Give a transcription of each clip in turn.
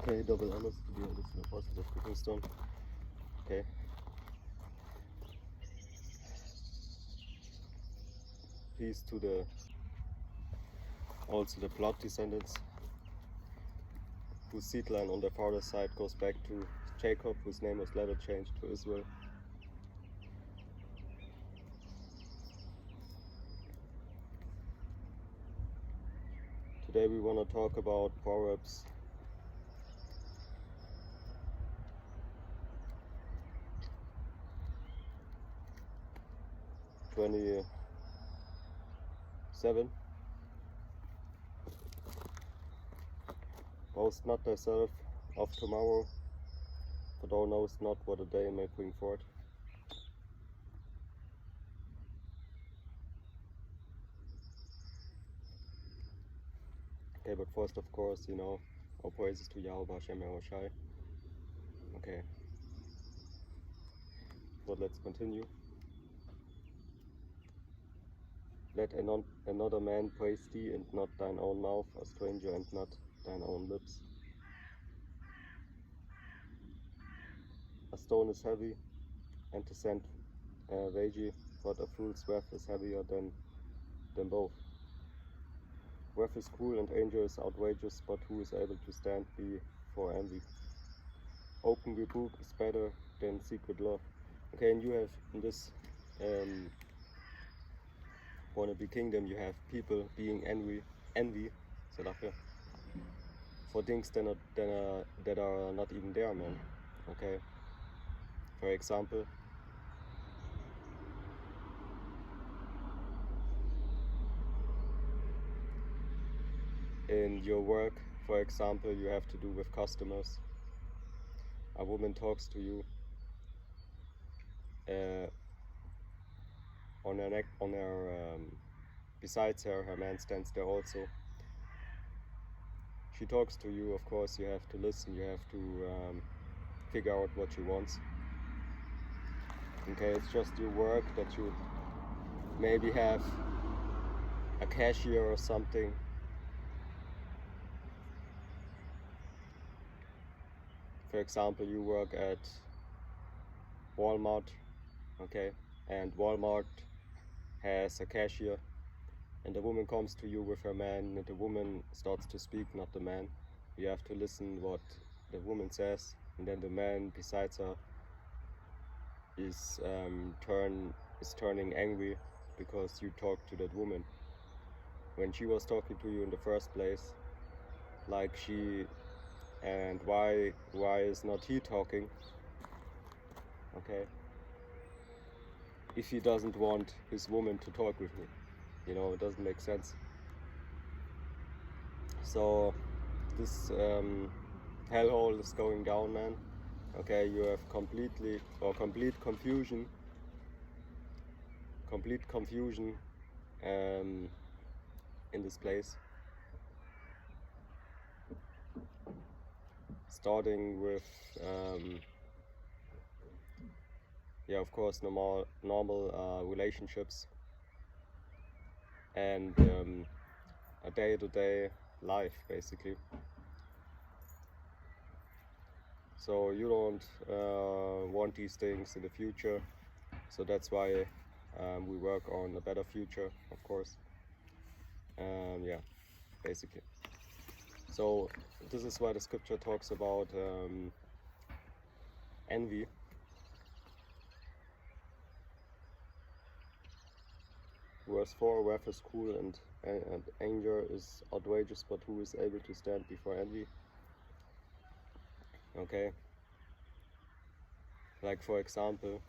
Okay, double hammers to be honest, no positive cooking stone. Okay. Peace to the also the blood descendants whose seed line on their father's side goes back to Jacob, whose name was later changed to Israel. Today we want to talk about Proverbs 27. Boast not thyself of tomorrow, for thou knowest not what a day may bring forth. Okay, but first, of course, all praises to Yahweh Hashem Yahushai. Okay, but let's continue. Let another man praise thee, and not thine own mouth, a stranger, and not thine own lips. A stone is heavy, and the sand weighty, but a fool's wrath is heavier than both. Wrath is cruel, and anger is outrageous, but who is able to stand before envy? Open rebuke is better than secret love. Okay, and you have in this wannabe kingdom, you have people being envy, for things that are not even there, man. Okay, for example, in your work, for example, you have to do with customers. A woman talks to you. Besides her man stands there also. She talks to you, of course, you have to listen, you have to figure out what she wants. Okay, it's just your work that you maybe have a cashier or something. For example, you work at Walmart, okay, and Walmart has a cashier, and the woman comes to you with her man, and the woman starts to speak, not the man. You have to listen what the woman says, and then the man besides her is turning angry because you talk to that woman when she was talking to you in the first place. Like and why is not he talking? Okay, if he doesn't want his woman to talk with me, it doesn't make sense. So this hellhole is going down, man. Okay, you have complete confusion in this place, starting with of course normal relationships and a day-to-day life, basically. So you don't want these things in the future, so that's why we work on a better future, of course. Basically. So this is why the scripture talks about envy. Verse 4, wrath is cruel, and anger is outrageous, but who is able to stand before envy? Okay, like for example,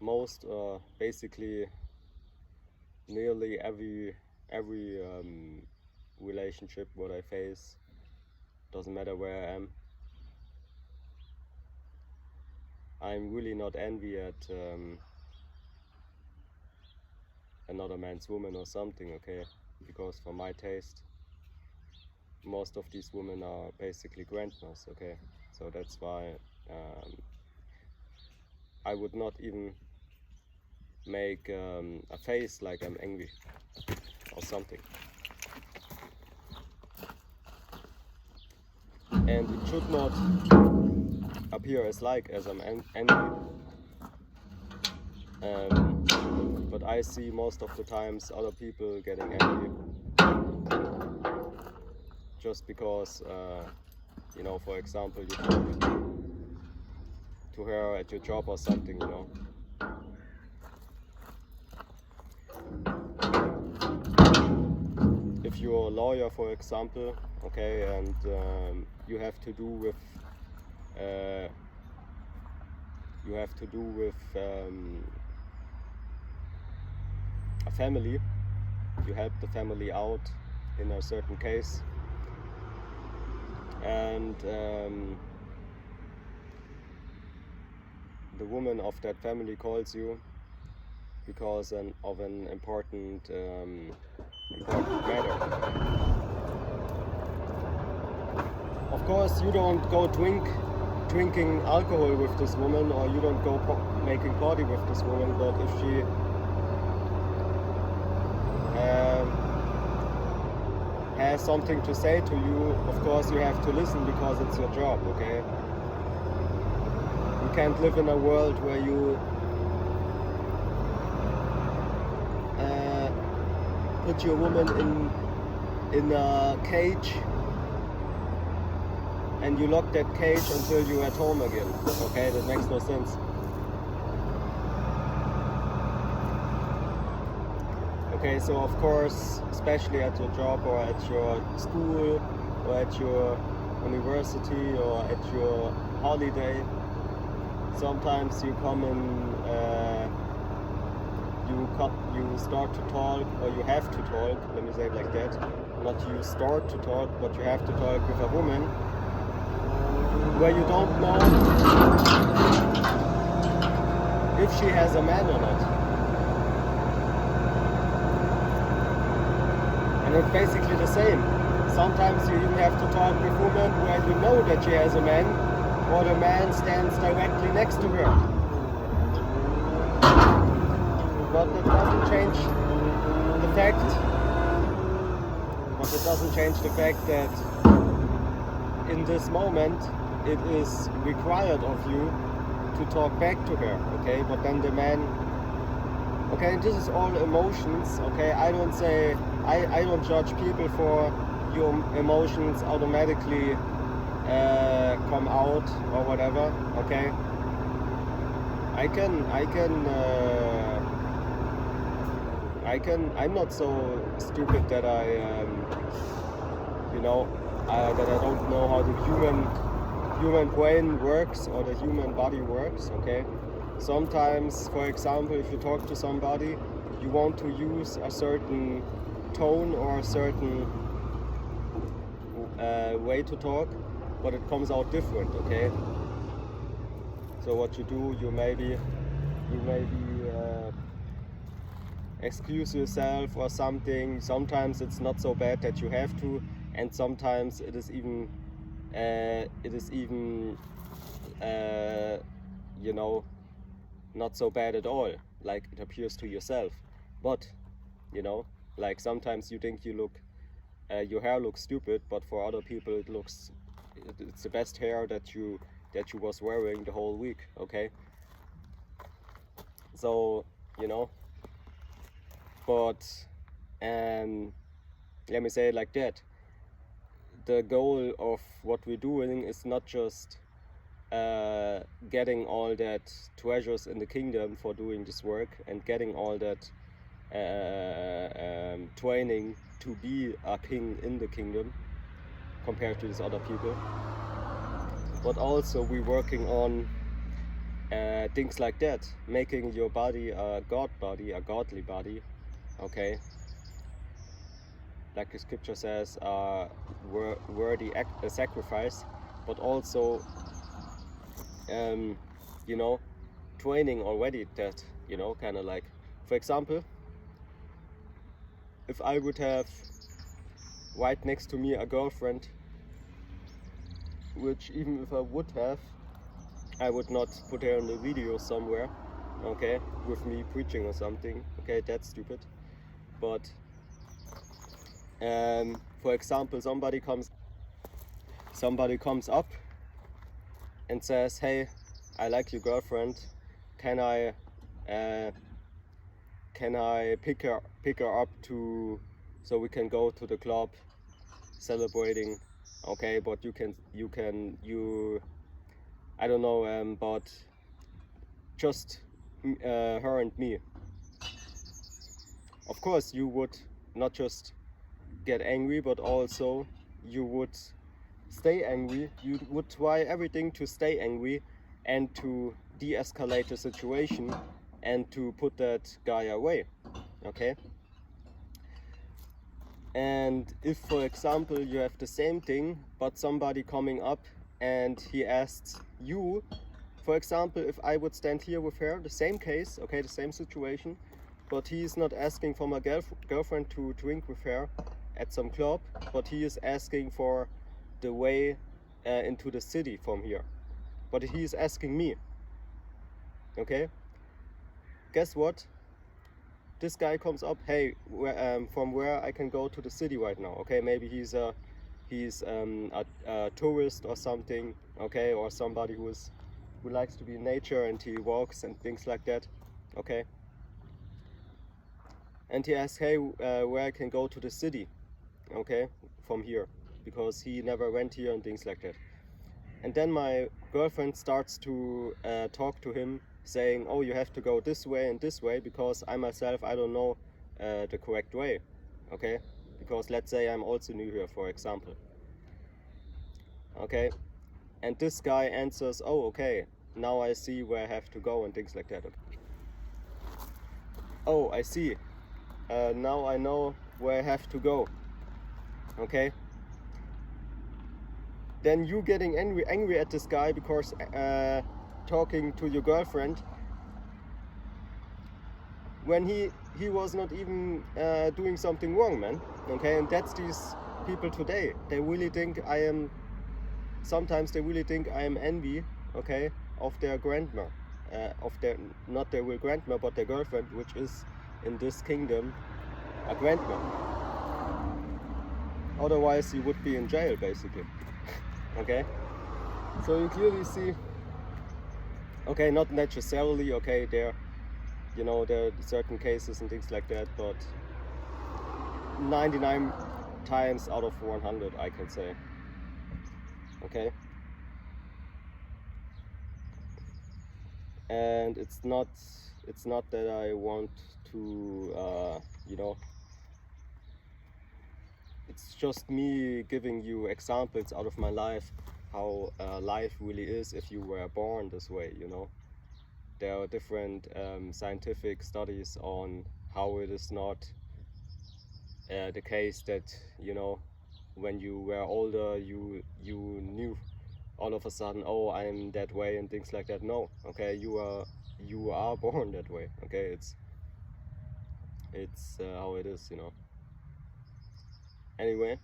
most basically nearly every relationship what I face, doesn't matter where I am, I'm really not envy at another man's woman or something, okay? Because for my taste, most of these women are basically grandmas, okay? So that's why I would not even make a face like I'm angry or something. and it should not appear as I'm angry. But I see most of the times other people getting angry just because, you know, for example, you talk to her at your job or something, you know. If you're a lawyer, for example, okay, and you have to do with a family, you help the family out in a certain case, and the woman of that family calls you because of an important matter. Of course, you don't go drinking alcohol with this woman, or you don't go making party with this woman, but if she has something to say to you, of course you have to listen because it's your job, okay? You can't live in a world where you put your woman in a cage and you lock that cage until you're at home again, okay? That makes no sense. Okay, so of course, especially at your job or at your school or at your university or at your holiday, sometimes you come in, you start to talk, or you have to talk, let me say it like that. Not you start to talk, but you have to talk with a woman where you don't know if she has a man or not. And it's basically the same. Sometimes you even have to talk with women where you know that she has a man, or the man stands directly next to her. But that doesn't change the fact that in this moment it is required of you to talk back to her, okay? But then the man, okay, and this is all emotions, okay? I don't judge people for your emotions automatically come out or whatever, okay? I'm not so stupid that that I don't know how the human brain works or the human body works, okay? Sometimes, for example, if you talk to somebody, you want to use a certain tone or a certain way to talk, but it comes out different, okay? So what you do, you maybe excuse yourself or something. Sometimes it's not so bad that you have to, and sometimes it is even you know, not so bad at all, like it appears to yourself. But you know, like sometimes you think your hair looks stupid, but for other people it's the best hair that you was wearing the whole week, okay? So, you know, but let me say it like that. The goal of what we're doing is not just getting all that treasures in the kingdom for doing this work and getting all that training to be a king in the kingdom compared to these other people, but also we're working on things like that, making your body a God body, a godly body, okay? Like the scripture says, worthy sacrifice, but also you know, training already that, you know, kind of like, for example, if I would have right next to me a girlfriend, which even if I would have, I would not put her in the video somewhere, okay, with me preaching or something, okay, that's stupid. But for example, somebody comes somebody comes up and says, hey, I like your girlfriend, can I pick her up to, so we can go to the club celebrating, okay, but you I don't know, but just her and me. Of course you would not just get angry, but also you would stay angry. You would try everything to stay angry and to de-escalate the situation and to put that guy away, okay? And if, for example, you have the same thing, but somebody coming up and he asks you, for example, if I would stand here with her, the same case, okay, the same situation, but he is not asking for my girlfriend to drink with her at some club, but he is asking for the way into the city from here. But he is asking me, okay? Guess what? This guy comes up, hey, from where I can go to the city right now, okay? Maybe he's a tourist or something, okay? Or somebody who likes to be in nature and he walks and things like that, okay? And he asks, hey, where I can go to the city, okay, from here, because he never went here and things like that. And then my girlfriend starts to talk to him, saying, oh, you have to go this way and this way, because I myself, I don't know the correct way, okay? Because let's say I'm also new here, for example, okay? And this guy answers, oh, okay, now I see where I have to go and things like that. Okay. Oh, I see. Now I know where I have to go, okay? Then you getting angry at this guy because talking to your girlfriend when he was not even doing something wrong, man, okay? And that's these people today. They really think sometimes they really think I am envy, okay, of their grandma, not their real grandma, but their girlfriend, which is in this kingdom a grandma. Otherwise you would be in jail, basically. Okay, so you clearly see, okay, not necessarily, okay, there are certain cases and things like that, but 99 times out of 100 I can say, okay? And it's not that I want to it's just me giving you examples out of my life, how life really is if you were born this way, There are different scientific studies on how it is not the case that, when you were older, you knew all of a sudden, oh, I'm that way and things like that. No, okay, you are born that way, okay? It's how it is, Anyway,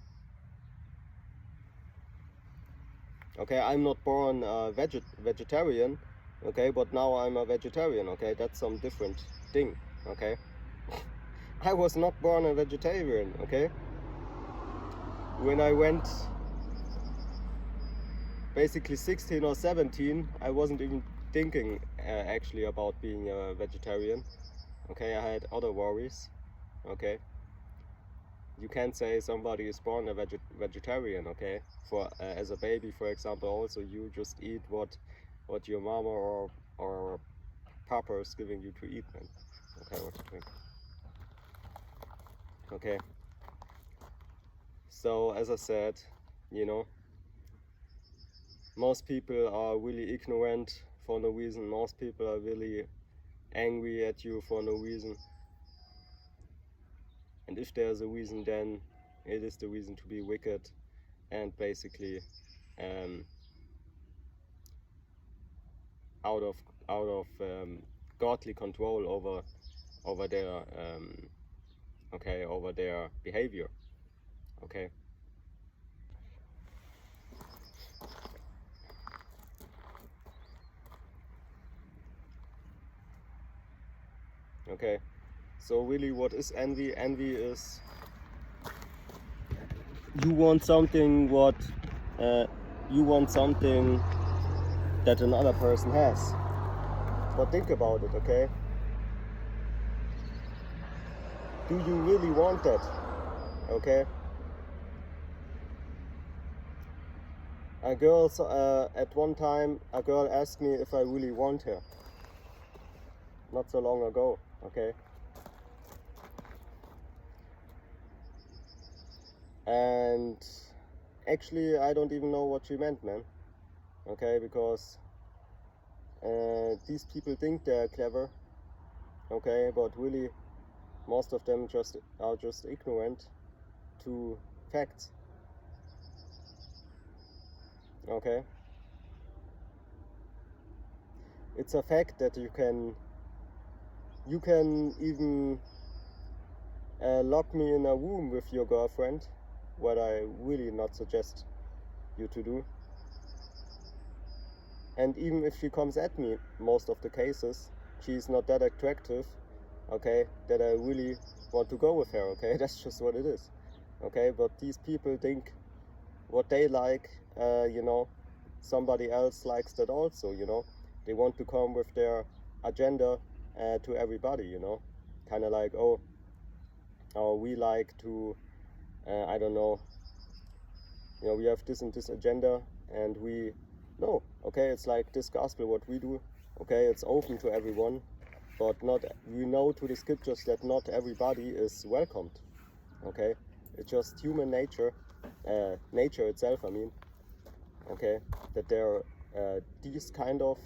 okay, I'm not born vegetarian, okay, but now I'm a vegetarian, okay? That's some different thing, okay? I was not born a vegetarian, okay? When I went basically 16 or 17, I wasn't even thinking actually about being a vegetarian, okay? I had other worries, okay? You can't say somebody is born a vegetarian, okay? For as a baby, for example, also you just eat what your mama or papa is giving you to eat, man. Okay, what to drink. Okay. So as I said, most people are really ignorant for no reason. Most people are really angry at you for no reason. And if there's a reason, then it is the reason to be wicked and basically out of godly control over their over their behavior, okay? Okay, so really, what is envy? Envy is you want something what you want something that another person has. But think about it, okay? Do you really want that? Okay? A girl, at one time, a girl asked me if I really want her. Not so long ago, okay? And actually, I don't even know what she meant, man. Okay, because these people think they're clever, okay, but really, most of them are just ignorant to facts. Okay, it's a fact that you can even lock me in a room with your girlfriend, what I really not suggest you to do. And even if she comes at me, most of the cases, she's not that attractive, okay, that I really want to go with her, okay? That's just what it is, okay? But these people think what they like, you know, somebody else likes that also, you know? They want to come with their agenda to everybody, you know? Kind of like, oh, we like to, I don't know, you know, we have this and this agenda, and no, okay, it's like this gospel, what we do, okay, it's open to everyone, but we know to the scriptures that not everybody is welcomed, okay? It's just human nature, nature itself, I mean, okay, that there are these kind of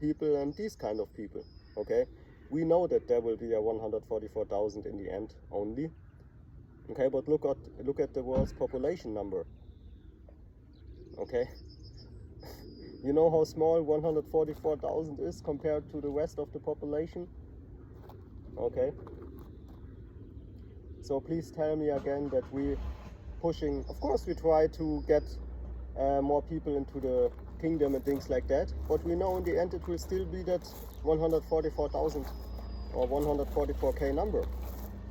people and these kind of people, okay? We know that there will be a 144,000 in the end only, okay, but look at the world's population number, okay? You know how small 144,000 is compared to the rest of the population? Okay. So please tell me again that we pushing, of course we try to get more people into the kingdom and things like that, but we know in the end it will still be that 144,000 or 144k number,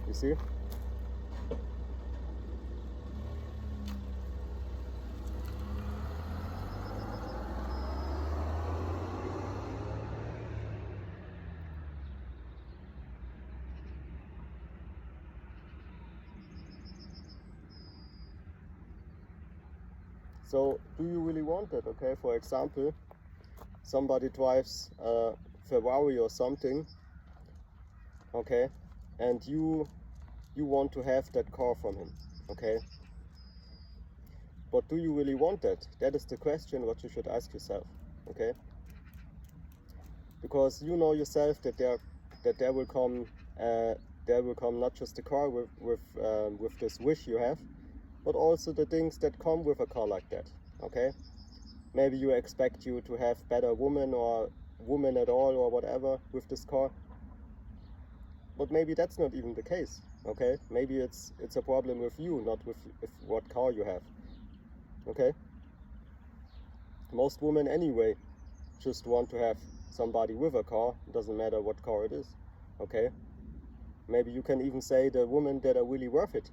you see? So do you really want that, okay? For example, somebody drives a Ferrari or something, okay, and you want to have that car from him, okay? But do you really want that? That is the question what you should ask yourself, okay? Because you know yourself that there will come not just the car with this wish you have, but also the things that come with a car like that, okay? Maybe you expect you to have better woman or woman at all or whatever with this car, but maybe that's not even the case, okay? Maybe it's a problem with you, not with what car you have, okay? Most women anyway just want to have somebody with a car, doesn't matter what car it is, okay? Maybe you can even say the women that are really worth it,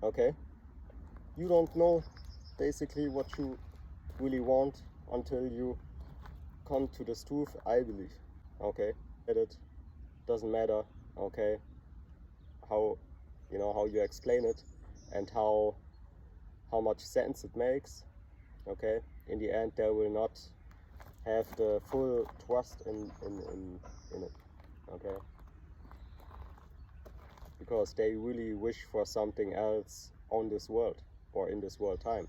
okay? You don't know basically what you really want until you come to this truth, I believe, okay? It doesn't matter, okay, how, you know, how you explain it and how much sense it makes, okay? In the end, they will not have the full trust in it, okay? Because they really wish for something else on this world or in this world time,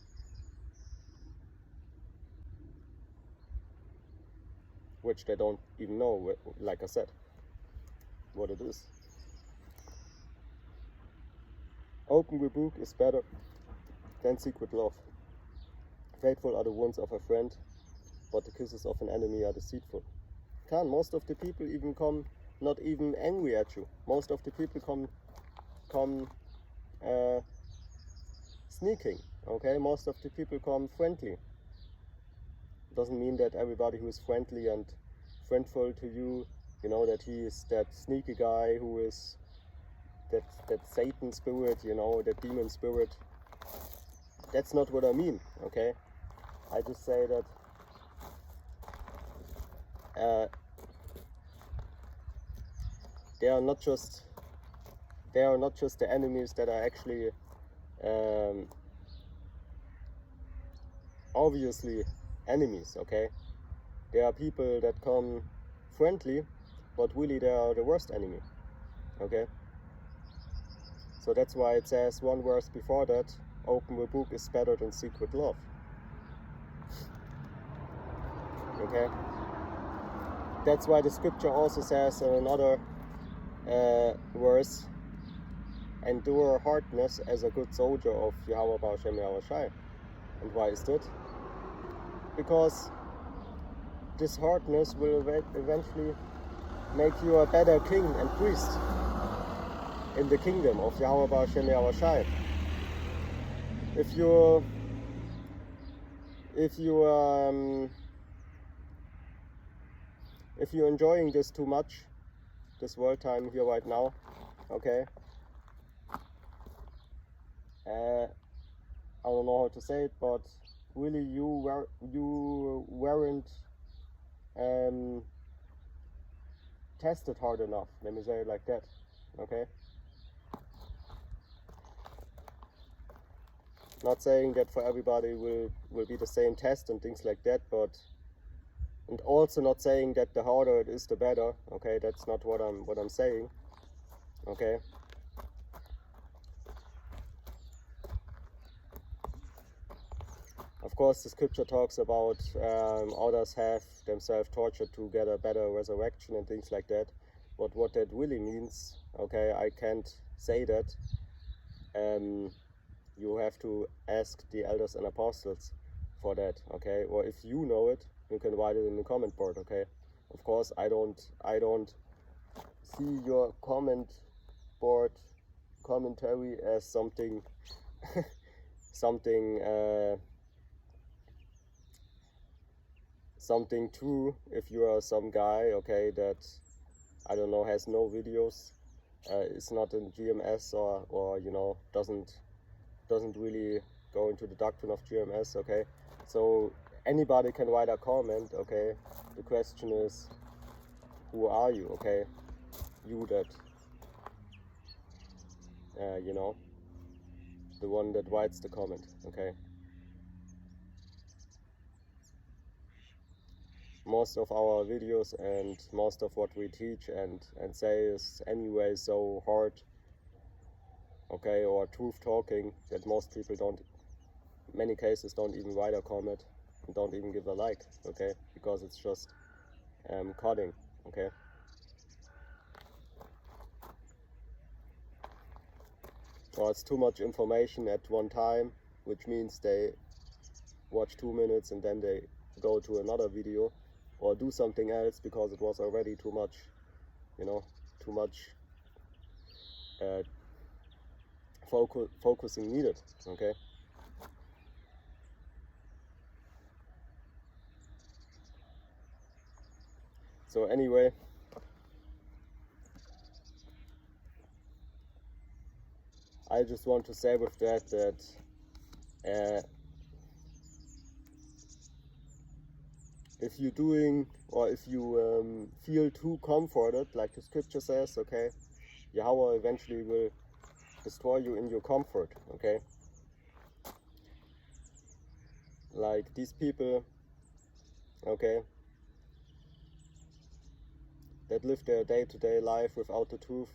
which they don't even know, like I said, what it is. Open rebuke is better than secret love. Faithful are the wounds of a friend, but the kisses of an enemy are deceitful. Most of the people even come not even angry at you. Most of the people come sneaking, okay? Most of the people come friendly. Doesn't mean that everybody who is friendly and friendful to you, you know, that he is that sneaky guy who is that Satan spirit, you know, that demon spirit. that's not what I mean, okay? I just say that they are not just the enemies that are actually obviously enemies, okay? There are people that come friendly, but really they are the worst enemy, okay? So that's why it says one verse before that, open the book is better than secret love, okay? That's why the scripture also says in another verse, endure hardness as a good soldier of Yahweh Ba'ashem Yahweh Shai. And why is that? Because this hardness will eventually make you a better king and priest in the kingdom of Yahweh Ba'ashem Yahweh Shai. If you're enjoying this too much, this world time here right now, okay, I don't know how to say it, but really you weren't tested hard enough, let me say it like that, okay? Not saying that for everybody will be the same test and things like that, but and also not saying that the harder it is the better, okay? That's not what I'm saying, okay? Of course, the scripture talks about others have themselves tortured to get a better resurrection and things like that. But what that really means, okay, I can't say that. You have to ask the elders and apostles for that, okay? Or if you know it, you can write it in the comment board, okay? Of course, I don't see your comment board commentary as something something true if you are some guy, okay, that I don't know, has no videos, is not in GMS or you know, doesn't really go into the doctrine of GMS, okay? So anybody can write a comment, okay? The question is, who are you, okay? You that, you know, the one that writes the comment, okay? Most of our videos and most of what we teach and say is anyway so hard, okay, or truth talking, that most people don't, many cases don't even write a comment and don't even give a like, okay, because it's just coding, okay. Or it's too much information at one time, which means they watch 2 minutes and then they go to another video or do something else because it was already too much, you know, too much focusing needed, okay. So anyway, I just want to say with that if you're doing, or if you feel too comforted, like the scripture says, okay, Yahweh eventually will destroy you in your comfort, okay? Like these people, okay, that live their day-to-day life without the truth,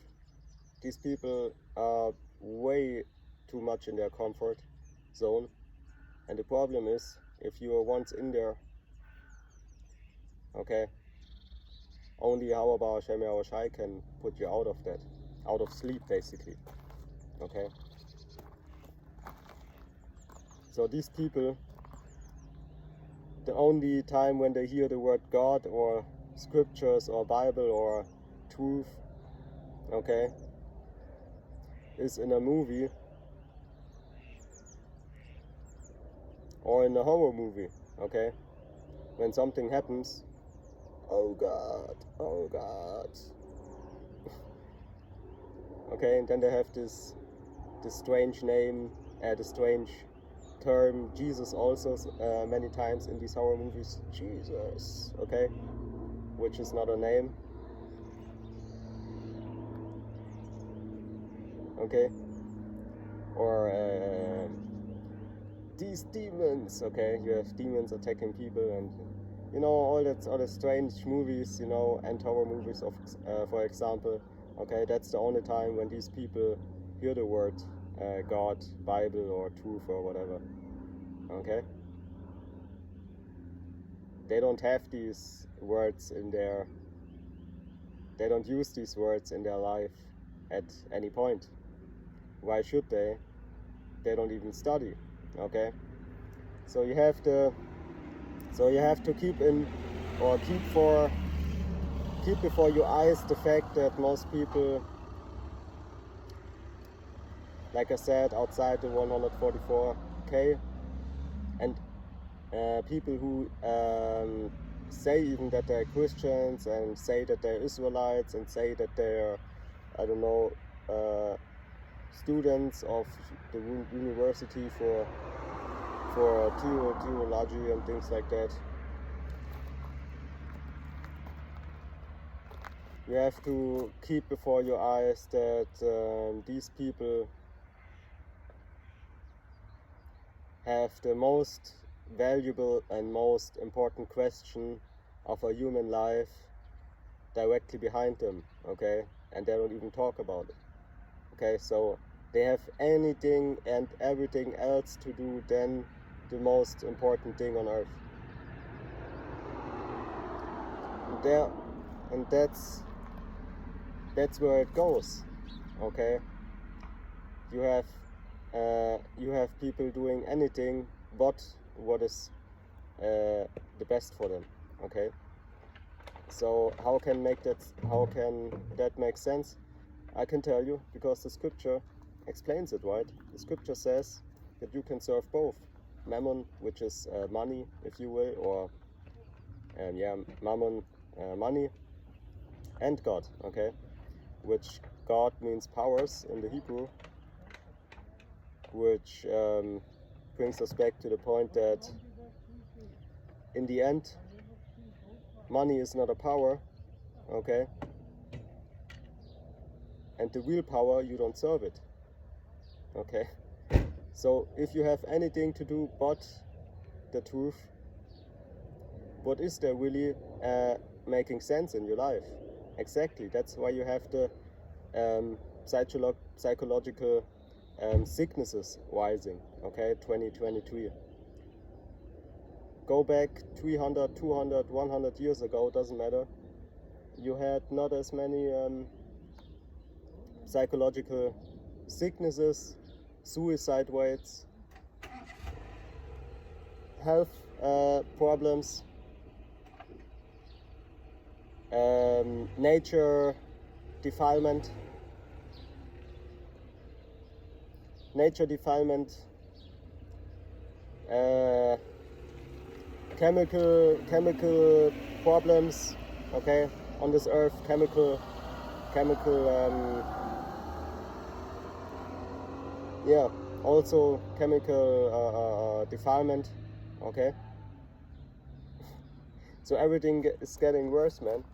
these people are way too much in their comfort zone. And the problem is, if you are once in there, okay, only Yahweh Ba'ashem Yahweh Shai can put you out of that, out of sleep basically, okay? So these people, the only time when they hear the word God or scriptures or Bible or truth, okay, is in a movie or in a horror movie, okay? When something happens, oh God, oh God. Okay, and then they have this strange name, the strange term Jesus also many times in these horror movies. Jesus, okay, which is not a name. Okay, or these demons. Okay, you have demons attacking people, and you know all the strange movies, you know, and horror movies of, for example. Okay, that's the only time when these people hear the word God, Bible, or truth, or whatever. Okay, they don't have these words in their. They don't use these words in their life at any point. Why should they? They don't even study. Okay, so you have to keep in, or keep before your eyes the fact that most people, like I said, outside the 144k, and people who say even that they're Christians, and say that they're Israelites, and say that they're, I don't know, students of the university for theology and things like that. You have to keep before your eyes that these people have the most valuable and most important question of a human life directly behind them, okay? And they don't even talk about it, okay? So they have anything and everything else to do than the most important thing on earth. And that's where it goes, okay? You have people doing anything but what is the best for them, okay? So how can that make sense? I can tell you, because the scripture explains it, right? The scripture says that you can serve both mammon, which is money, if you will, or mammon, money, and God, okay? Which God means powers in the Hebrew, which brings us back to the point that in the end, money is not a power, okay? And the real power, you don't serve it, okay? So if you have anything to do but the truth, what is there really making sense in your life? Exactly, that's why you have the psychological sicknesses rising, okay, 2023. Go back 300, 200, 100 years ago, doesn't matter. You had not as many psychological sicknesses, suicide rates, health problems, nature defilement, chemical problems, okay, on this earth, chemical also chemical defilement, okay. So everything is getting worse, man.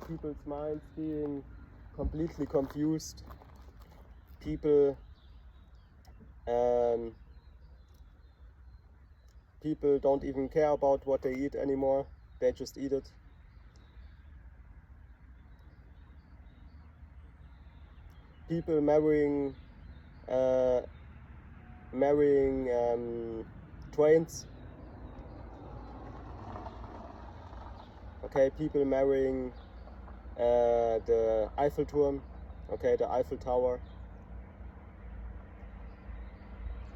People's minds being completely confused. People don't even care about what they eat anymore. They just eat it. People marrying trains. Okay, people marrying the Eiffel Turm, okay, the Eiffel Tower,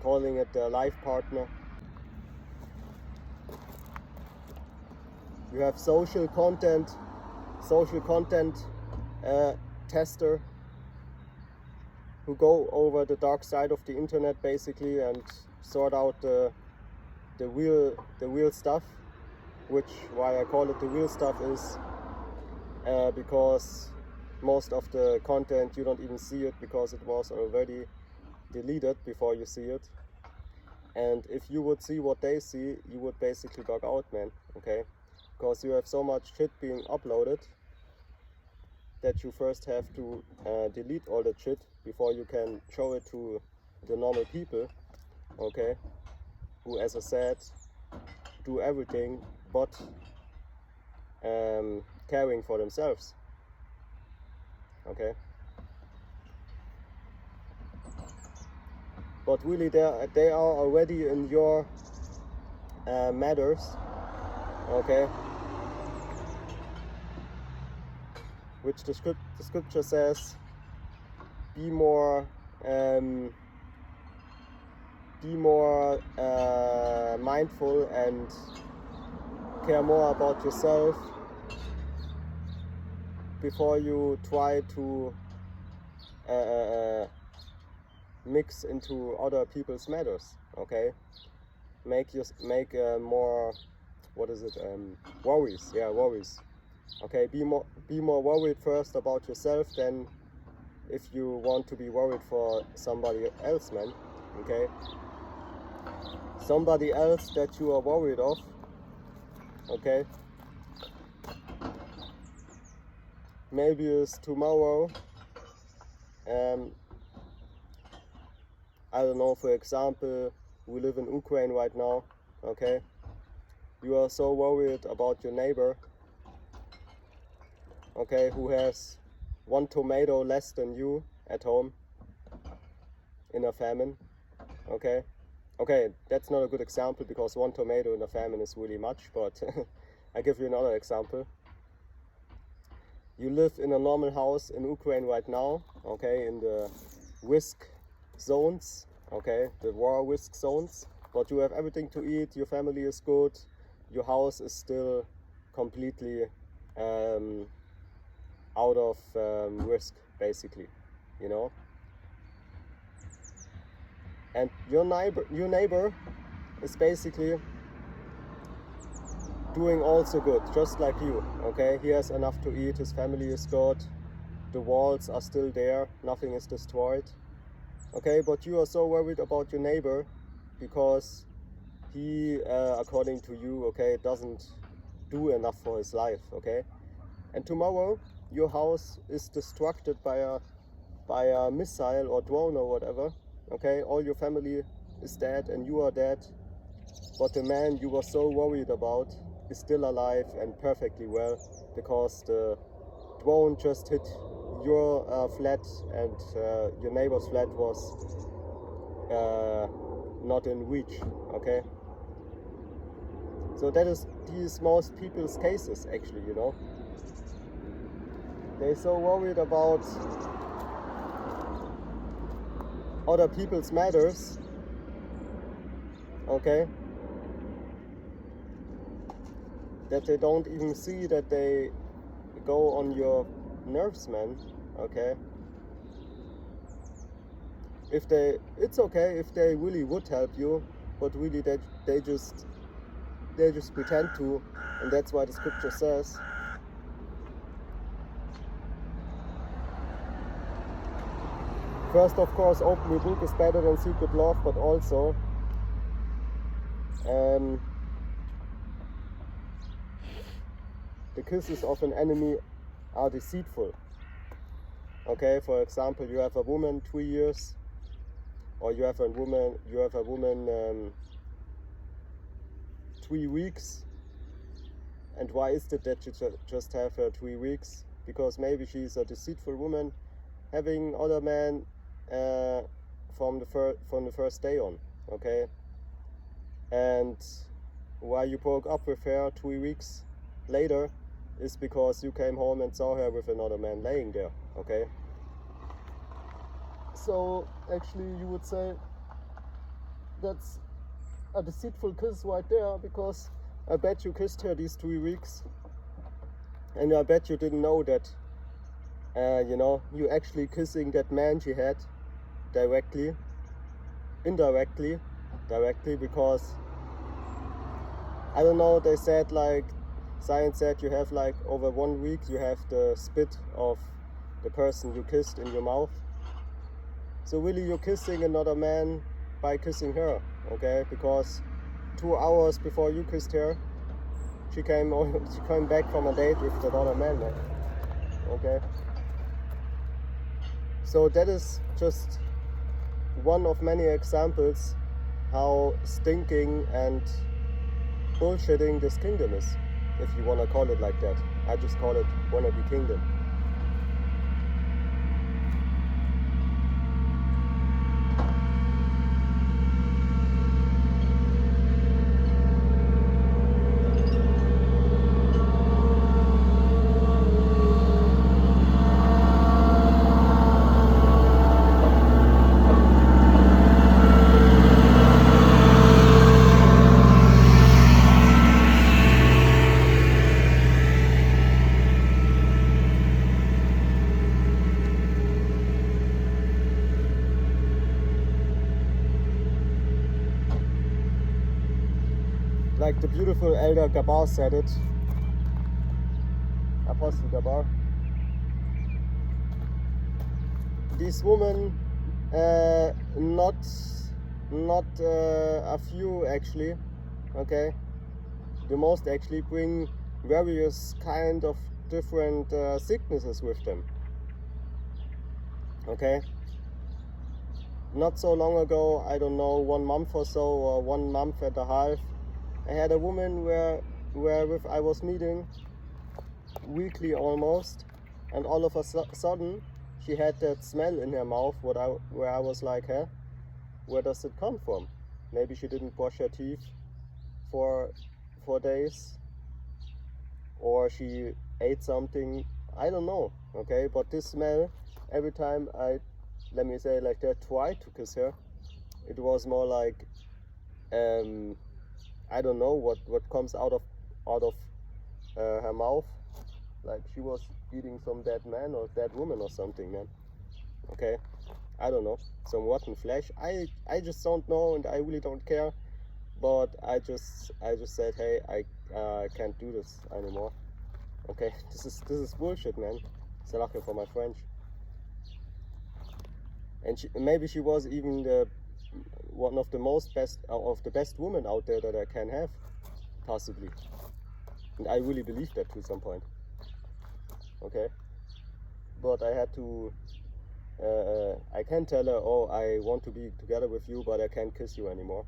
calling it their life partner. You have social content tester who go over the dark side of the internet basically and sort out the real stuff, which why I call it the real stuff is because most of the content you don't even see it because it was already deleted before you see it. And if you would see what they see, you would basically dog out, man, okay? Because you have so much shit being uploaded that you first have to delete all that shit before you can show it to the normal people, okay? Who, as I said, do everything but caring for themselves, okay? But really, they are already in your matters, okay? Which the scripture says, be more mindful and care more about yourself before you try to mix into other people's matters, okay? Make more, what is it, worries, yeah, worries. Okay, be more worried first about yourself than if you want to be worried for somebody else, man, okay? Somebody else that you are worried of, okay? Maybe is tomorrow, I don't know, for example, we live in Ukraine right now, okay? You are so worried about your neighbor, okay, who has 1 tomato less than you at home in a famine, okay? Okay, that's not a good example because 1 tomato in a famine is really much, but I give you another example. You live in a normal house in Ukraine right now, okay, in the risk zones, okay, the war risk zones, but you have everything to eat, your family is good, your house is still completely out of risk, basically, you know. And your neighbor is basically doing also good, just like you, okay? He has enough to eat, his family is good, the walls are still there, nothing is destroyed, okay? But you are so worried about your neighbor because he, according to you, okay, doesn't do enough for his life, okay? And tomorrow your house is destructed by a missile or drone or whatever, okay? All your family is dead and you are dead, but the man you were so worried about is still alive and perfectly well because the drone just hit your flat and your neighbor's flat was not in reach, okay? So that is these most people's cases, actually, you know. They're so worried about other people's matters, okay, that they don't even see that they go on your nerves, man, okay? It's okay if they really would help you, but really they just pretend to, and that's why the scripture says, first, of course, open rebuke is better than secret love, but also the kisses of an enemy are deceitful. Okay, for example, you have a woman 3 years, or you have a woman 3 weeks. And why is it that you just have her 3 weeks? Because maybe she's a deceitful woman, having other men from the first day on, okay? And why you broke up with her 3 weeks later is because you came home and saw her with another man laying there, okay? So actually you would say that's a deceitful kiss right there, because I bet you kissed her these 3 weeks and I bet you didn't know that you know, you actually kissing that man she had indirectly, because I don't know, they said, like, science said you have like over 1 week you have the spit of the person you kissed in your mouth. So really you're kissing another man by kissing her, okay? Because 2 hours before you kissed her, she came back from a date with another man, okay? So that is just one of many examples how stinking and bullshitting this kingdom is, if you want to call it like that. I just call it wannabe kingdom. Like the beautiful Elder Gabar said it, Apostle Gabar. These women, not a few actually, okay, the most actually bring various kind of different sicknesses with them, okay. Not so long ago, I don't know, 1 month or so, or 1 month and a half, I had a woman wherewith I was meeting weekly almost, and all of a sudden she had that smell in her mouth where I was like, huh, where does it come from? Maybe she didn't brush her teeth for 4 days, or she ate something, I don't know, okay, but this smell, every time I, let me say like that, tried to kiss her, it was more like, I don't know what comes out of her mouth, like she was eating some dead man or dead woman or something, man. Okay, I don't know, some rotten flesh. I just don't know, and I really don't care. But I just said, hey, I can't do this anymore. Okay, this is bullshit, man. Salache for my French. And maybe she was even one of the best women out there that I can have, possibly. And I really believe that to some point. Okay, but I had to. I can't tell her, oh, I want to be together with you, but I can't kiss you anymore.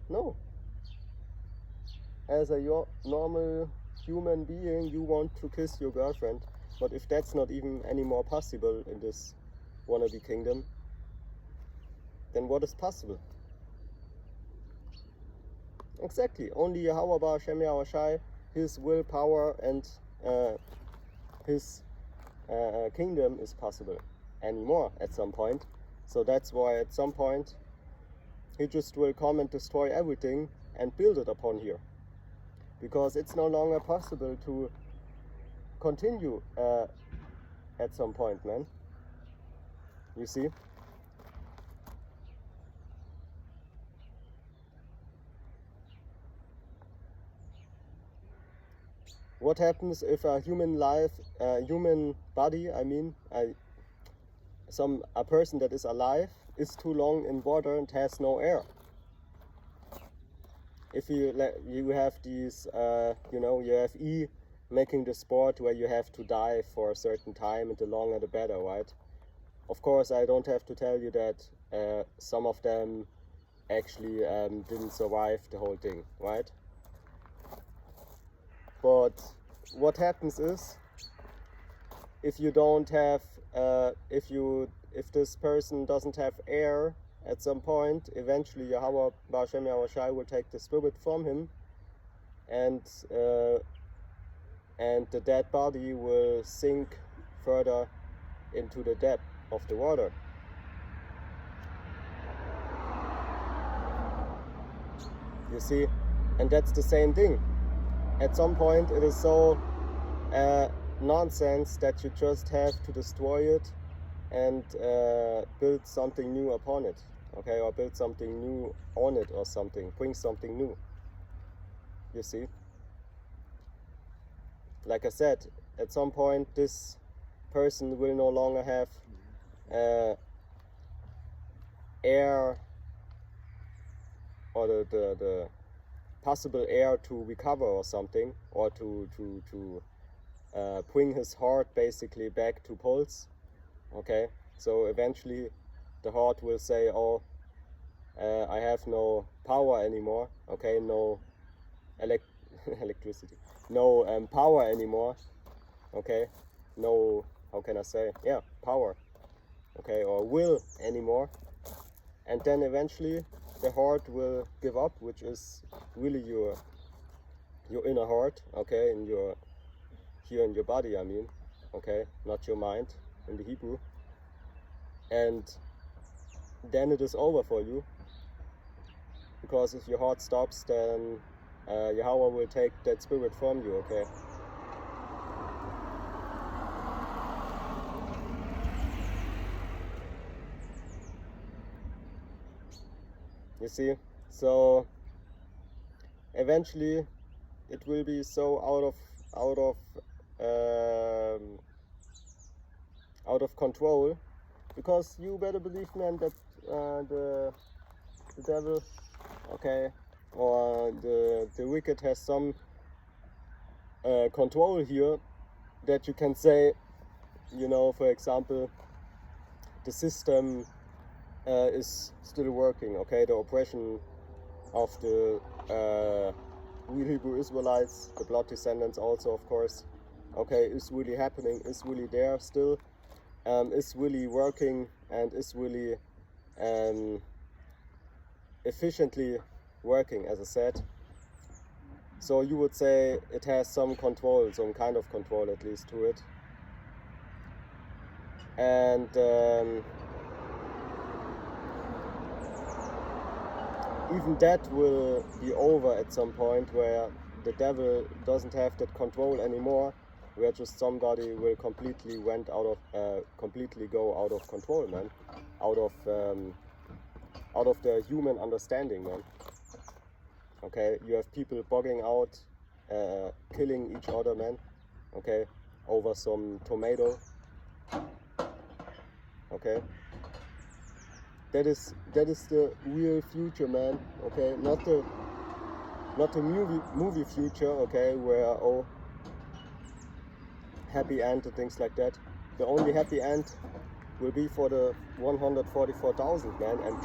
No. As a normal human being, you want to kiss your girlfriend, but if that's not even any more possible in this wannabe kingdom, then what is possible? Exactly. Only Yahweh Ba'Shem Yahushai, his willpower and his kingdom is possible anymore at some point. So that's why at some point he just will come and destroy everything and build it upon here, because it's no longer possible to continue at some point, man. You see? What happens if a human body, a person that is alive is too long in water and has no air? If you have these, you have making the sport where you have to dive for a certain time, and the longer the better, right? Of course, I don't have to tell you that some of them actually didn't survive the whole thing, right? But what happens is, if you don't have, if this person doesn't have air at some point, eventually Yahweh Ba'Shem Yahushai will take the spirit from him, and the dead body will sink further into the depth of the water. You see, and that's the same thing. At some point it is so nonsense that you just have to destroy it and build something new upon it, okay, or build something new on it or something, bring something new. You see, like I said, at some point this person will no longer have air or the possible heir to recover or something, or to bring his heart basically back to pulse. Okay, so eventually the heart will say, oh, I have no power anymore. Okay, no electricity, no power anymore. Okay, no, how can I say, yeah, power, okay, or will anymore. And then eventually the heart will give up, which is really your inner heart, okay, in your here in your body, I mean, okay, not your mind in the Hebrew. And then it is over for you, because if your heart stops, then Yahweh will take that spirit from you, okay. You see, so eventually it will be so out of control, because you better believe, man, that the devil, okay, or the wicked has some control here, that you can say, you know, for example, the system is still working, okay, the oppression of the real Hebrew Israelites, the blood descendants also, of course, okay, is really happening, is really there still, is really working, and is really efficiently working, as I said. So you would say it has some control, some kind of control at least to it. And even that will be over at some point, where the devil doesn't have that control anymore, where just somebody will completely go out of control, man, out of their human understanding, man. Okay, you have people bugging out, killing each other, man, okay, over some tomato, okay. That is the real future, man, okay, not the movie future, okay, where, oh, happy end and things like that. The only happy end will be for the 144,000, man, and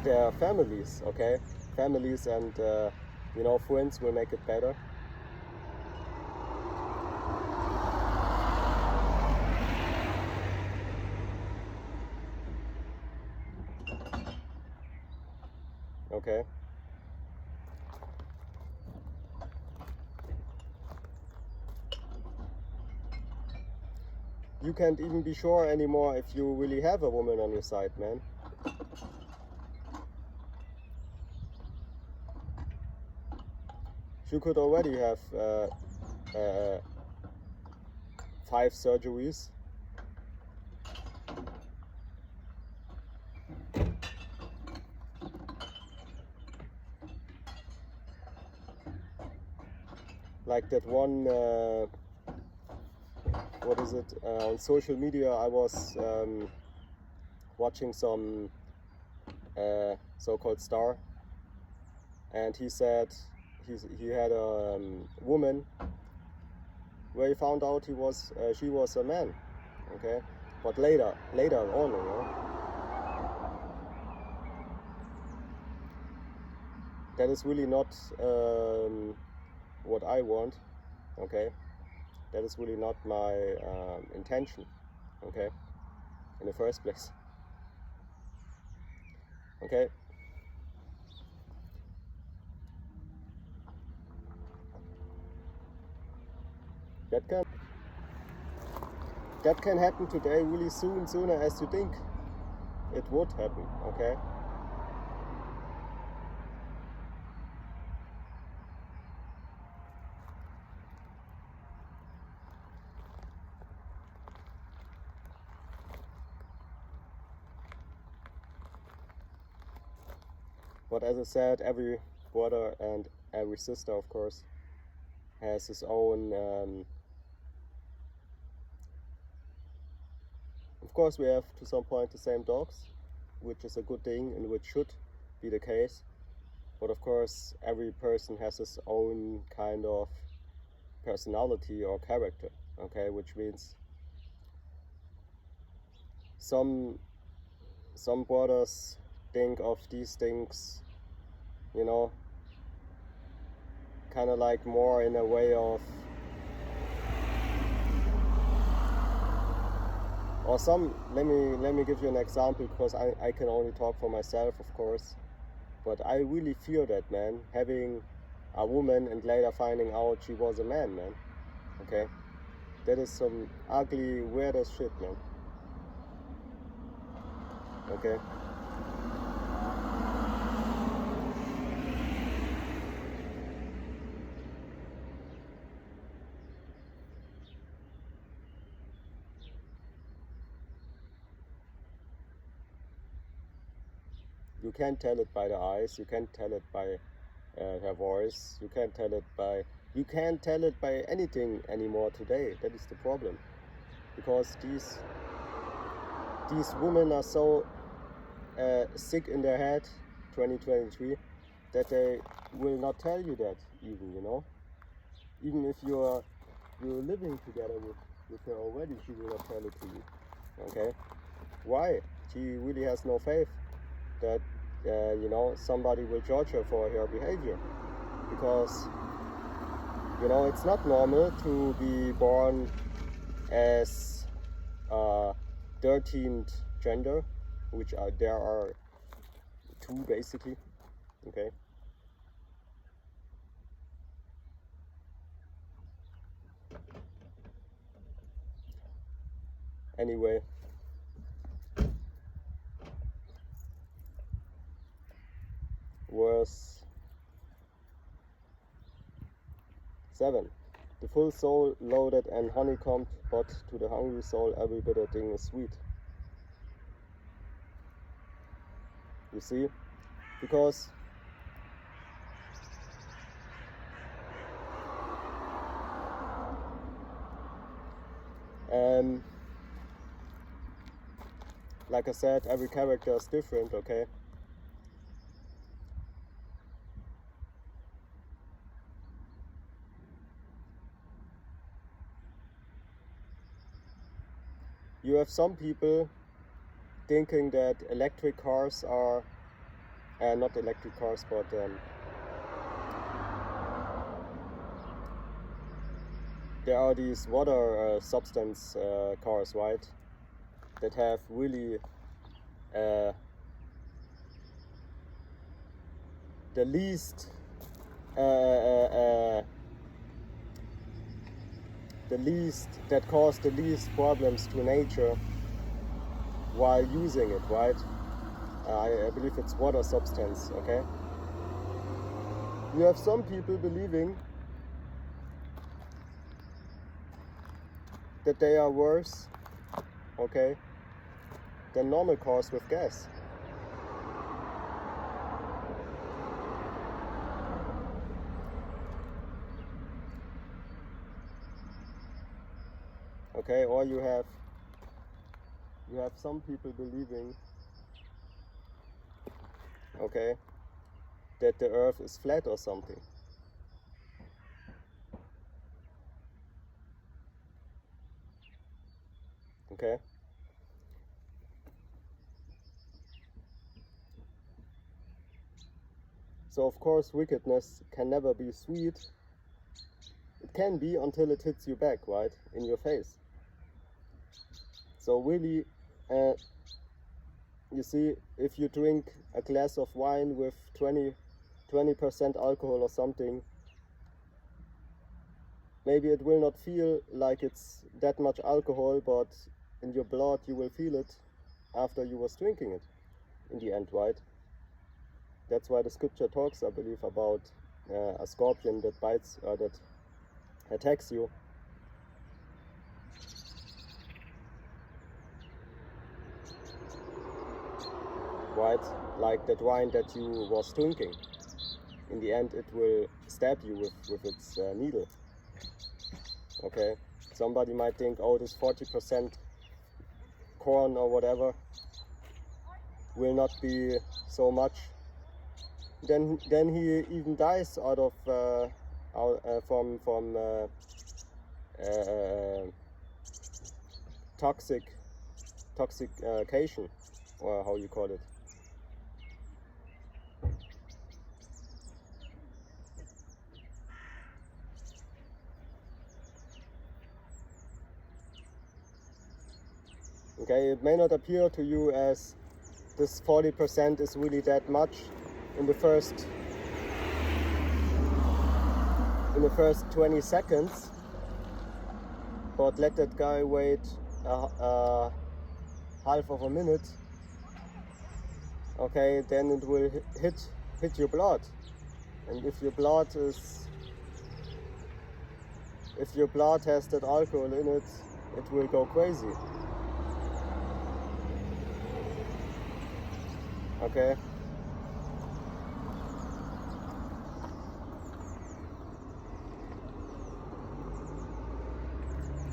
their families, okay, families and you know, friends will make it better. Okay. You can't even be sure anymore if you really have a woman on your side, man. You could already have 5 surgeries. Like that one, what is it, on social media I was watching some so-called star, and he said he had a woman where he found out she was a man, okay, but later on, you know, that is really not what I want, okay, that is really not my intention, okay, in the first place, okay. That can happen today really soon, sooner as you think it would happen, okay? But as I said, every brother and every sister, of course, has his own Of course, we have to some point the same dogs, which is a good thing and which should be the case. But of course, every person has his own kind of personality or character, okay? Which means some brothers think of these things, you know, kind of like more in a way of, or some, let me give you an example, because I can only talk for myself, of course, but I really feel that, man, having a woman and later finding out she was a man, man, okay? That is some ugly, weirdest shit, man, okay? You can't tell it by the eyes, you can't tell it by her voice, you can't tell it by anything anymore today. That is the problem, because these women are so sick in their head, 2023, that they will not tell you that, even, you know, even if you're living together with her already, she will not tell it to you, okay? Why? She really has no faith that you know, somebody will judge her for her behavior, because, you know, it's not normal to be born as a 13th gender, which there are two basically, okay? Anyway, verse 7. The full soul loaded and honeycombed, but to the hungry soul every bitter thing is sweet. You see? Because like I said, every character is different, okay? You have some people thinking that electric cars are, not electric cars, but there are these water substance cars, right? That have really the least that cause the least problems to nature while using it, right? I believe it's water substance, okay? You have some people believing that they are worse, okay, than normal cars with gas. Okay, or you have some people believing, okay, that the earth is flat or something. Okay? So of course wickedness can never be sweet. It can be until it hits you back, right? In your face. So really, you see, if you drink a glass of wine with 20% alcohol or something, maybe it will not feel like it's that much alcohol, but in your blood you will feel it after you was drinking it in the end, right? That's why the scripture talks, I believe, about a scorpion that bites, that attacks you. Right? Like that wine that you was drinking. In the end, it will stab you with its needle. Okay? Somebody might think, oh, this 40% corn or whatever will not be so much, then he even dies out of from toxication, or how you call it. Okay, it may not appear to you as this 40% is really that much in the first 20 seconds, but let that guy wait half of a minute. Okay, then it will hit your blood, and if your blood has that alcohol in it, it will go crazy. Okay.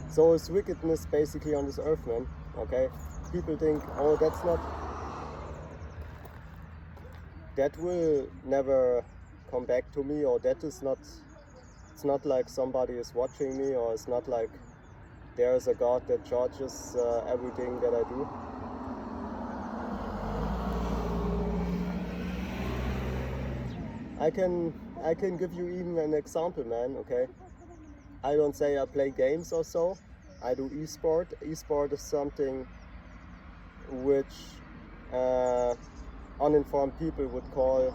So is wickedness basically on this earth, man. Okay. People think, oh, that will never come back to me, or it's not like somebody is watching me, or it's not like there is a God that judges everything that I do. I can give you even an example, man. Okay, I don't say I play games or so. I do e-sport. E-sport is something which uninformed people would call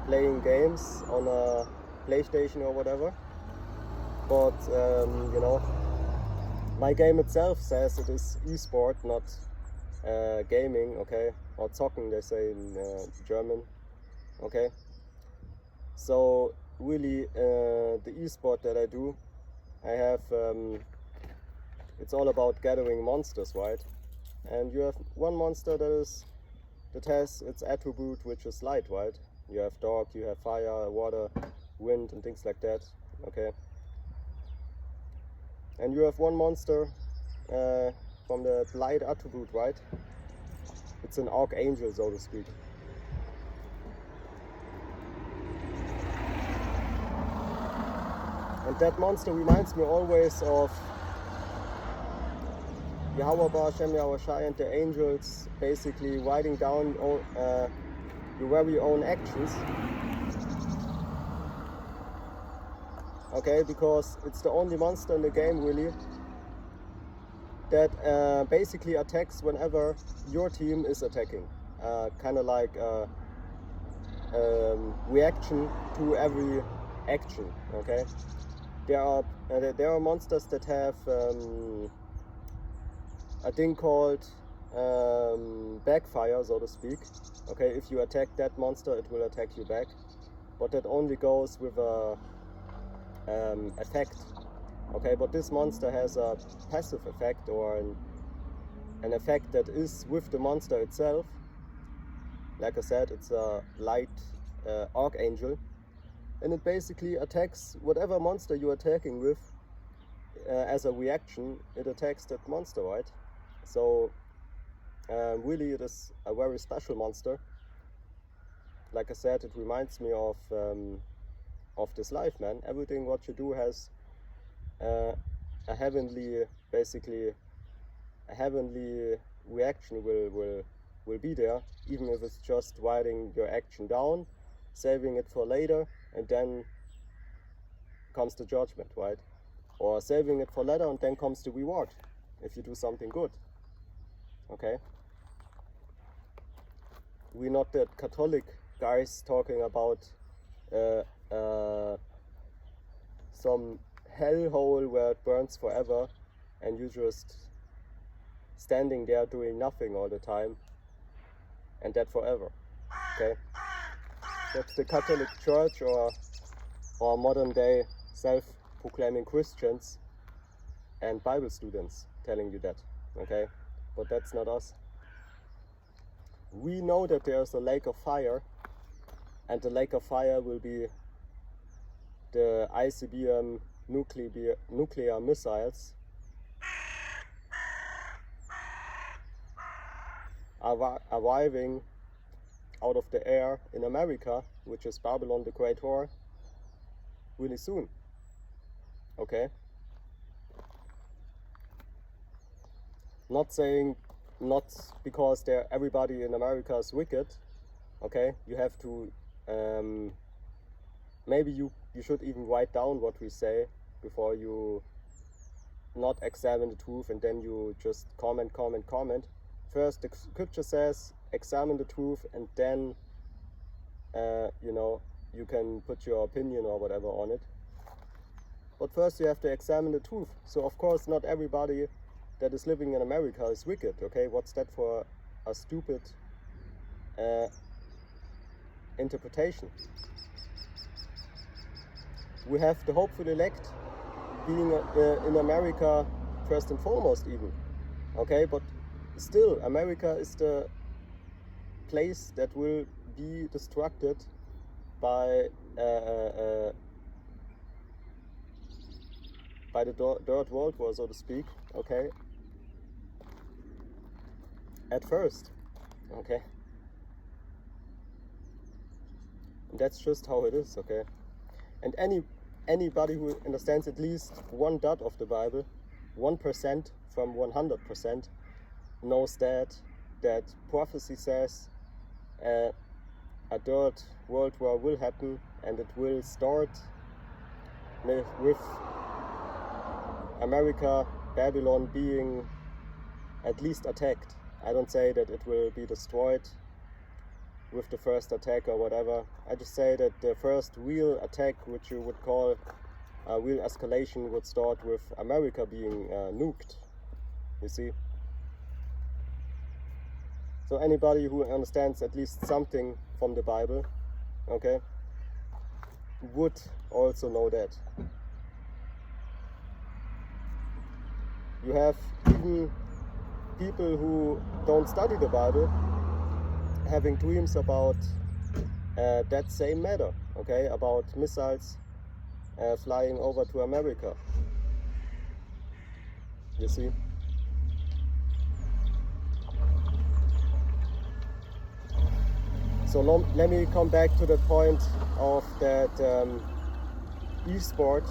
playing games on a PlayStation or whatever. But you know, my game itself says it is e-sport, not gaming. Okay, or zocken, they say in German. Okay. So really, the e-sport that I do, I have, it's all about gathering monsters, right? And you have one monster that has its attribute, which is light, right? You have dark, you have fire, water, wind, and things like that. Okay. And you have one monster from the light attribute, right? It's an archangel, so to speak. And that monster reminds me always of Yahweh Ba'Shem Yahweh Shai and the angels, basically writing down your very own actions. Okay, because it's the only monster in the game, really, that basically attacks whenever your team is attacking. Kind of like a reaction to every action. Okay. There are monsters that have a thing called backfire, so to speak. Okay, if you attack that monster, it will attack you back, but that only goes with a effect. Okay, but this monster has a passive effect, or an effect that is with the monster itself. Like I said, it's a light archangel. And it basically attacks whatever monster you're attacking with. As a reaction, it attacks that monster, right? So really, it is a very special monster. Like I said, it reminds me of this life, man. Everything what you do has a heavenly, basically a heavenly reaction will be there, even if it's just writing your action down, saving it for later, and then comes the judgment, right? Or saving it for later, and then comes the reward if you do something good. Okay? We're not the Catholic guys talking about some hellhole where it burns forever and you just standing there doing nothing all the time, and that forever. Okay? That's the Catholic Church, or modern day self-proclaiming Christians and Bible students telling you that. Okay? But that's not us. We know that there's a lake of fire, and the lake of fire will be the ICBM nuclear missiles arriving out of the air in America, which is Babylon the Great Whore, really soon. Okay? Not saying, not because everybody in America is wicked. Okay? You have to, maybe you should even write down what we say before you not examine the truth and then you just comment. First, the scripture says examine the truth, and then you can put your opinion or whatever on it. But first you have to examine the truth. So of course not everybody that is living in America is wicked. Okay, what's that for a stupid interpretation? We have the hopeful elect being in America first and foremost even. Okay, but still America is the place that will be destructed by the Third World War, so to speak. Okay, at first. Okay, and that's just how it is. Okay, and anybody who understands at least one dot of the Bible, 1% from 100%, knows that prophecy says a third world war will happen, and it will start with America, Babylon being at least attacked. I don't say that it will be destroyed with the first attack or whatever. I just say that the first real attack, which you would call a real escalation, would start with America being nuked. You see? So anybody who understands at least something from the Bible, okay, would also know that. You have even people who don't study the Bible having dreams about that same matter, okay, about missiles flying over to America. You see? So let me come back to the point of that e-sport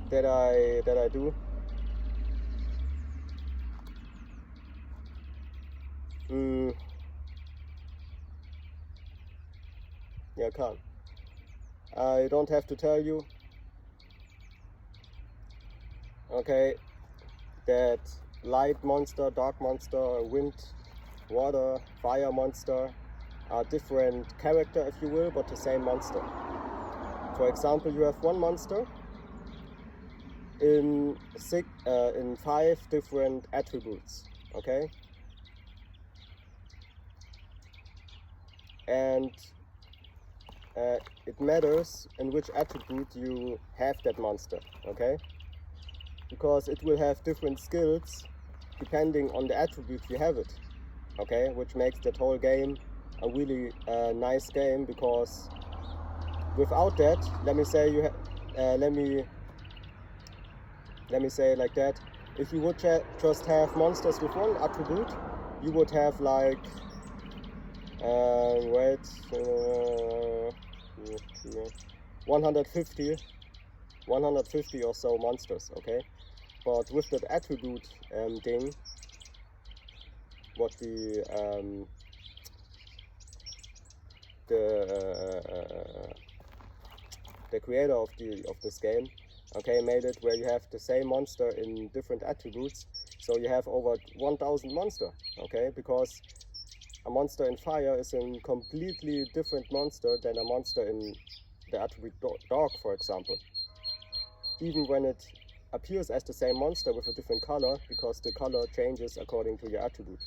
that I do. Yeah, Khan. I don't have to tell you, okay, that light monster, dark monster, wind, water, fire monster are different character, if you will, but the same monster. For example, you have one monster in 5 different attributes, okay? And it matters in which attribute you have that monster, okay? Because it will have different skills depending on the attribute you have it, okay? Which makes that whole game a really nice game, because without that, let me say it like that, if you would just have monsters with one attribute, you would have like 150 or so monsters, okay? But with that attribute thing, what the creator of this game, okay, made it where you have the same monster in different attributes, so you have over 1,000 monster, okay? Because a monster in fire is a completely different monster than a monster in the attribute dark, for example. Even when it appears as the same monster with a different color, because the color changes according to your attribute.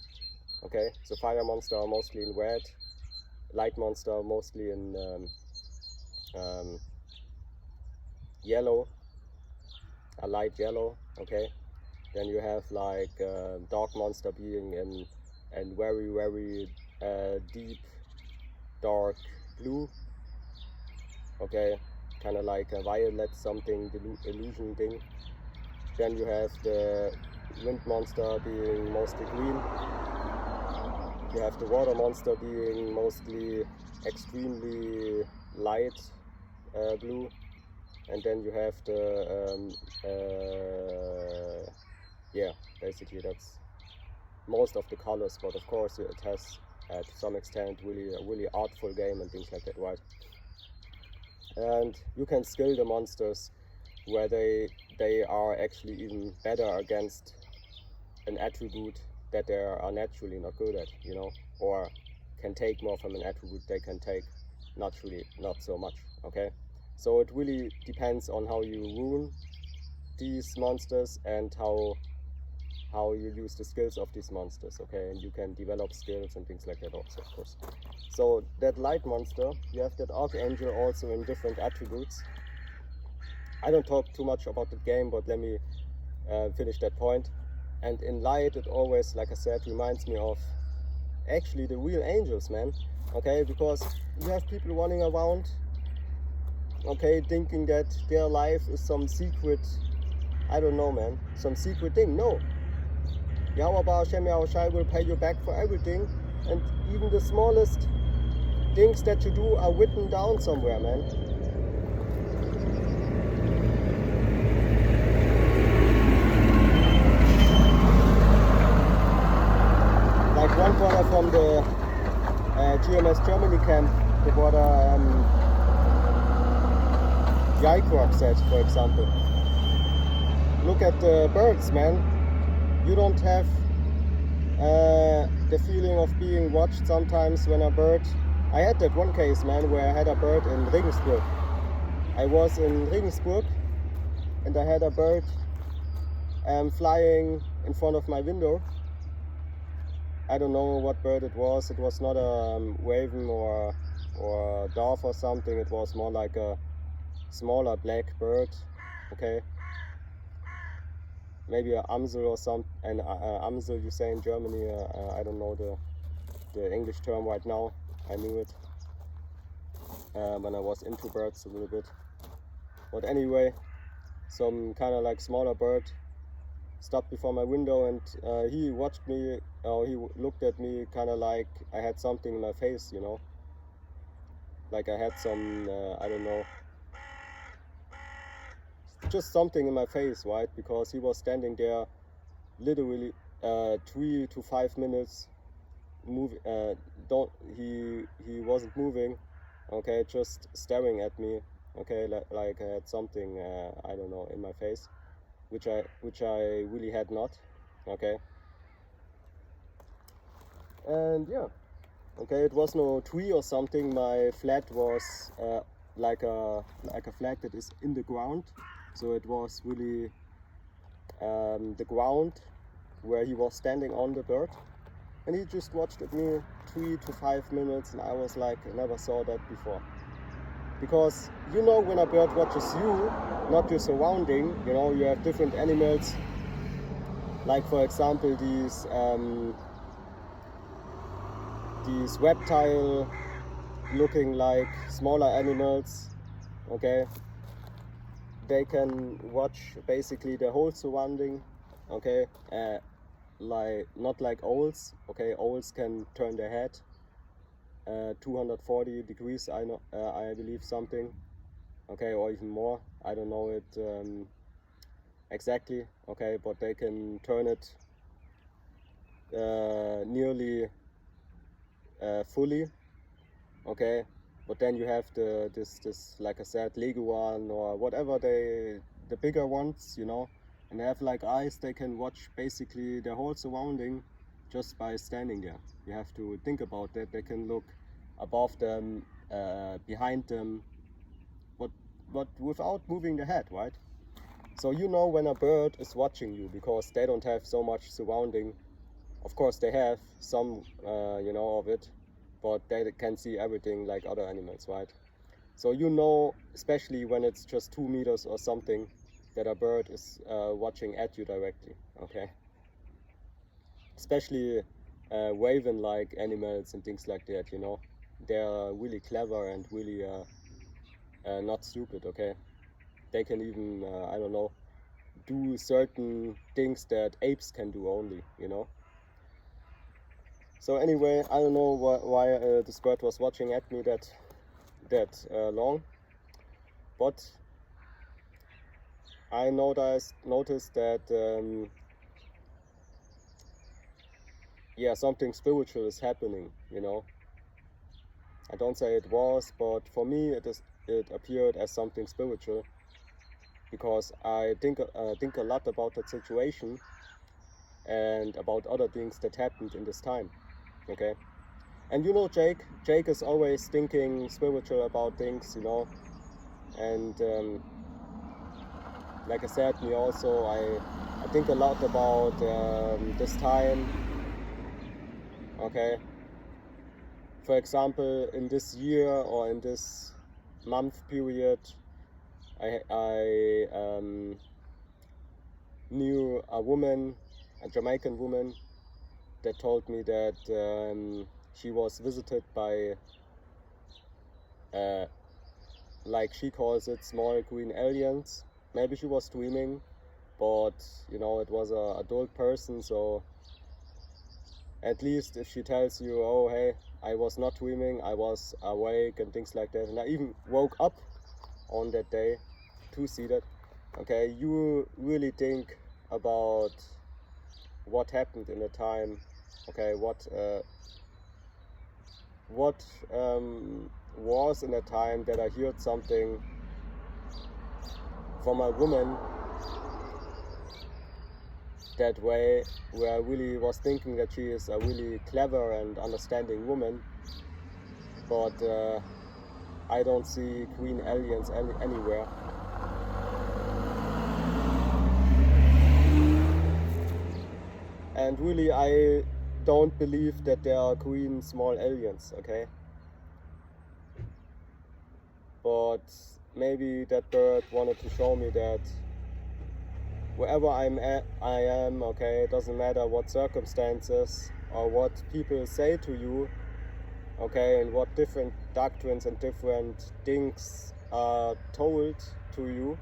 Okay, so fire monster are mostly in red, light monster are mostly in yellow, a light yellow. Okay, then you have like dark monster being in very, very deep dark blue. Okay, kind of like a violet something illusion thing. Then you have the wind monster being mostly green. You have the water monster being mostly extremely light blue, and then you have the yeah, basically that's most of the colors, but of course it has to some extent a really artful game and things like that, right? And you can skill the monsters where they are actually even better against an attribute that they are naturally not good at, you know, or can take more from an attribute they can take naturally not so much, okay? So it really depends on how you rune these monsters and how you use the skills of these monsters, okay? And you can develop skills and things like that also, of course. So that light monster, you have that archangel also in different attributes. I don't talk too much about the game, but let me finish that point. And in light, it always, like I said, reminds me of actually the real angels, man. Okay, because you have people running around, okay, thinking that their life is some secret, I don't know, man, some secret thing. No. Yahweh Hashem Yahushai will pay you back for everything, and even the smallest things that you do are written down somewhere, man. Like one brother from the GMS Germany camp, the brother Yaikrok said, for example, look at the birds, man. You don't have the feeling of being watched sometimes when a bird... I had that one case, man, where I had a bird in Regensburg. I was in Regensburg and I had a bird flying in front of my window. I don't know what bird it was. It was not a raven or a dove or something. It was more like a smaller black bird, okay? Maybe an Amsel or something. And Amsel, you say in Germany. I don't know the English term right now. I knew it when I was into birds a little bit. But anyway, some kind of like smaller bird stopped before my window, and he watched me. He looked at me kind of like I had something in my face, you know. Like I had some, I don't know, just something in my face, right? Because he was standing there literally 3 to 5 minutes he wasn't moving, okay, just staring at me, okay, like I had something I don't know in my face, which I really had not, okay. And yeah, okay, it was no tree or something. My flat was like a flat that is in the ground, so it was really the ground where he was standing on the bird. And he just watched at me 3 to 5 minutes, and I was like, I never saw that before. Because you know, when a bird watches you, not your surrounding, you know, you have different animals, like for example these reptile looking like smaller animals, okay? They can watch basically the whole surrounding, okay? Like not like owls, okay? Owls can turn their head 240 degrees, I believe, something, okay, or even more. I don't know it exactly, okay, but they can turn it nearly fully, okay. But then you have this like I said, leguan or whatever, the bigger ones, you know, and they have like eyes. They can watch basically their whole surrounding just by standing there. You have to think about that. They can look above them, behind them, but without moving the head, right? So you know when a bird is watching you, because they don't have so much surrounding. Of course they have some, you know, of it, but they can see everything like other animals, right? So you know, especially when it's just 2 meters or something, that a bird is watching at you directly, okay? Especially raven-like animals and things like that, you know? They're really clever and really not stupid, okay? They can even, I don't know, do certain things that apes can do only, you know. So anyway, I don't know why this bird was watching at me that long, but I noticed that yeah, something spiritual is happening, you know. I don't say it was, but for me it appeared as something spiritual, because I think a lot about that situation and about other things that happened in this time. Okay, and you know, Jake is always thinking spiritual about things, you know, and like I said, me also, I think a lot about this time. Okay, for example, in this year or in this month period, I knew a woman, a Jamaican woman, that told me that she was visited by, like she calls it, small green aliens. Maybe she was dreaming, but you know, it was an adult person, so at least if she tells you, oh hey, I was not dreaming, I was awake and things like that, and I even woke up on that day to see that, okay, you really think about what happened in the time, okay, what was in a time that I heard something from a woman that way, where I really was thinking that she is a really clever and understanding woman, but I don't see green aliens anywhere. And really, I don't believe that there are green small aliens, okay? But maybe that bird wanted to show me that wherever I am, okay, it doesn't matter what circumstances or what people say to you, okay, and what different doctrines and different things are told to you.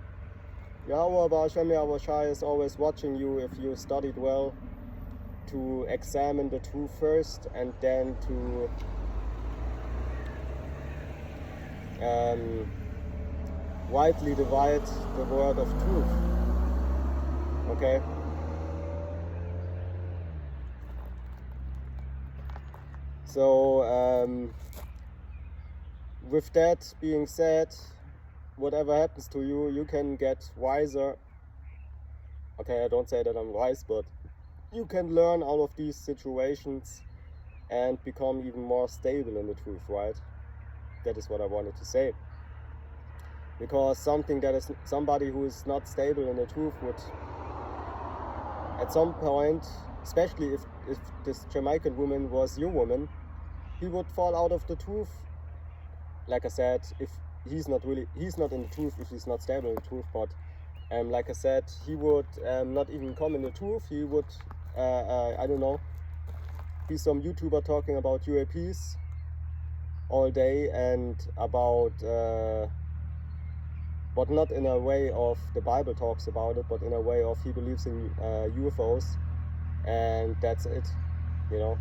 Yahweh Ba'ashem Yahweh Shai is always watching you if you studied well, to examine the truth first and then to rightly divide the word of truth. Okay? So with that being said, whatever happens to you, you can get wiser. Okay, I don't say that I'm wise, but you can learn out of these situations and become even more stable in the truth, right? That is what I wanted to say. Because somebody who is not stable in the truth would, at some point, especially if this Jamaican woman was your woman, he would fall out of the truth. Like I said, if he's not in the truth, if he's not stable in the truth, but like I said, he would not even come in the truth. He would, I don't know, be some YouTuber talking about UAPs all day and about, but not in a way of the Bible talks about it, but in a way of he believes in UFOs, and that's it, you know.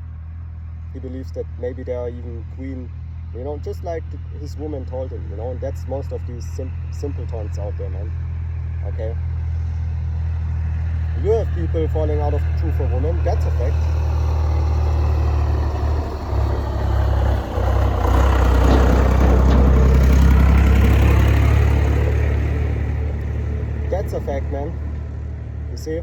He believes that maybe there are even green, you know, just like his woman told him, you know, and that's most of these simpletons out there, man. Okay? You have people falling out of the truth for women, that's a fact. That's a fact, man. You see?